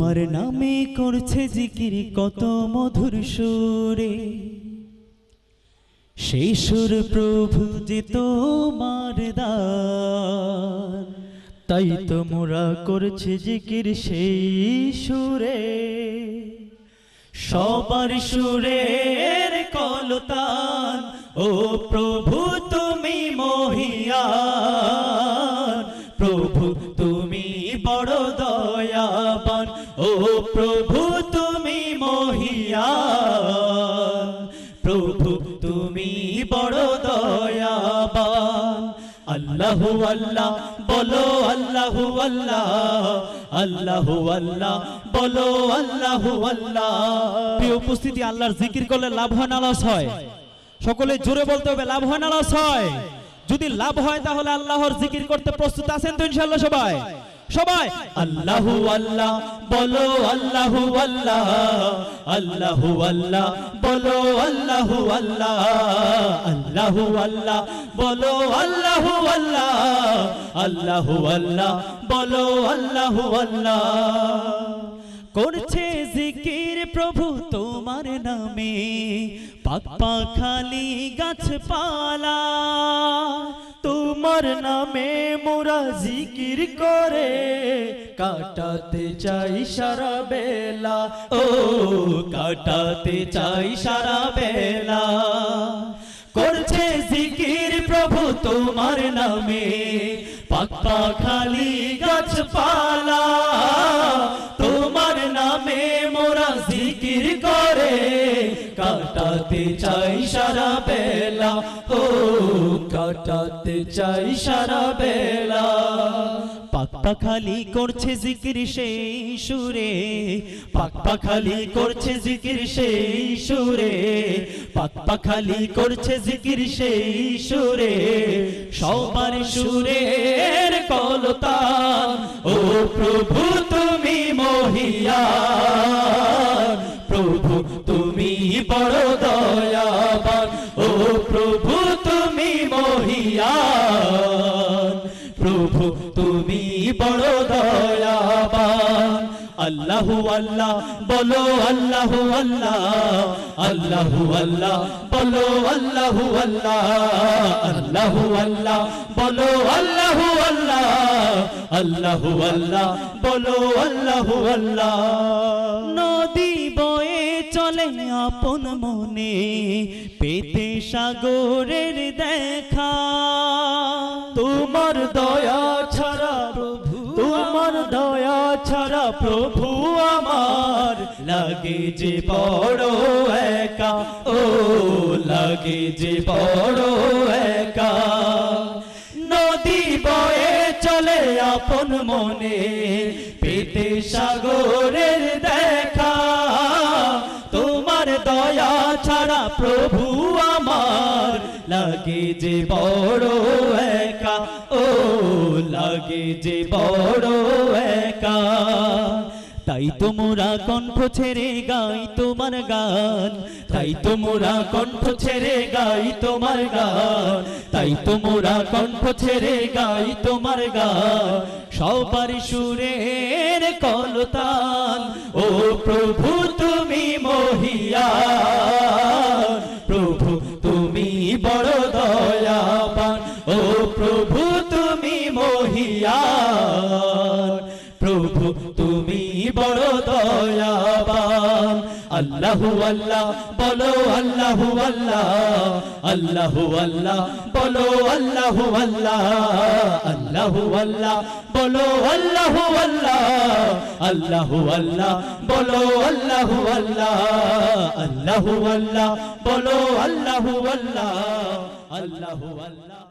তোমার নামে করছে জিকির কত মধুর সুরে, সেই সুর প্রভু যে তোমার দান। তাই তো মোরা করছে জিকির সেই সুরে, সবার সুরের কলতান। ও প্রভু তুমি মহিয়ান, প্রভু তুমি বড় দয়াবান। ও প্রভু তুমি মহিয়ান, প্রভু তুমি বড় দয়াবান। আল্লাহু আল্লাহ বলো, আল্লাহু আল্লাহ, আল্লাহু আল্লাহ বলো, আল্লাহু আল্লাহ। প্রিয় উপস্থিতি, আল্লাহর জিকির করলে লাভ হয় না লস হয়? সকলে জোরে বলতে হবে, লাভ হয় না লস হয়? যদি লাভ হয় তাহলে আল্লাহর জিকির করতে প্রস্তুত আছেন তো ইনশাআল্লাহ? সবাই সবাই আল্লাহু আল্লাহ বলো, আল্লাহু আল্লাহ, আল্লাহু আল্লাহ বলো, আল্লাহু আল্লাহ, আল্লাহু আল্লাহ বলো, আল্লাহু আল্লাহ, আল্লাহু আল্লাহ বলো, আল্লাহু আল্লাহ। করছে জিকির প্রভু তোমার নামে, পাক পাখালি গাছপালা। তোমার নামে মোরা জিকির করে কাটাতে চাই সারা বেলা। ও কাটাতে চাই সারা বেলা। করছে জিকির প্রভু তোমার নামে, পাক পাখালি গাছপালা। তোমার নামে মোরা জিকির করে কাটাতে চাই সারা বেলা। ও কাটাতে চাই সারা বেলা। পাক পাখালি করছে জিকির সেই সুরে, পাক পাখালি করছে জিকির সেই সুরে, পাক পাখালি করছে জিকির সেই সুরে, সবার সুরের কলতান। ও প্রভু তুমি মহিয়ান, প্রভু তুমি বড় দয়াবান। ও প্রভু তুমি মহিয়ান, প্রভু তুমি বড় দয়াবান। আল্লাহু আল্লাহ বলো, আল্লাহু আল্লাহ, আল্লাহু আল্লাহ বলো, আল্লাহু আল্লাহ, আল্লাহু আল্লাহ বলো, আল্লাহু আল্লাহ, আল্লাহু আল্লাহ বলো, আল্লাহু আল্লাহ। নদী বয়ে চলে আপন মনে, পেতে সাগরের দেখা। তোমার দয়া ছাড়া প্রভু, তোমার দয়া ছাড়া প্রভু আমার লাগে যে বড় একা। ও লাগে যে বড় একা। নদী বয়ে চলে আপন মনে, পেতে সাগরের দেখা। তোমার দয়া ছাড়া প্রভু আমার লাগে যে বড় একা। ও লাগে যে বড় একা। তাই তো মোরা কণ্ঠ ছেড়ে গাই তোমার গান, তাই তো মোরা কণ্ঠ ছেড়ে গাই তোমার গান, তাই তো মোরা কণ্ঠ ছেড়ে গাই তোমার গান। সবার সুরের কলতান। ও প্রভু তুমি মহিয়ান, প্রভু তুমি বড় দয়াবান। ও প্রভু তুমি মহিয়ান, প্রভু তুমি বড় দয়াবান। আল্লাহু আল্লাহ বলো, আল্লাহু আল্লাহ, আল্লাহু আল্লাহ বলো, আল্লাহু আল্লাহ, আল্লাহু আল্লাহ বলো, আল্লাহু আল্লাহ, আল্লাহু আল্লাহ বলো, আল্লাহু আল্লাহ, আল্লাহু আল্লাহ বলো, আল্লাহু আল্লাহ, আল্লাহু আল্লাহ।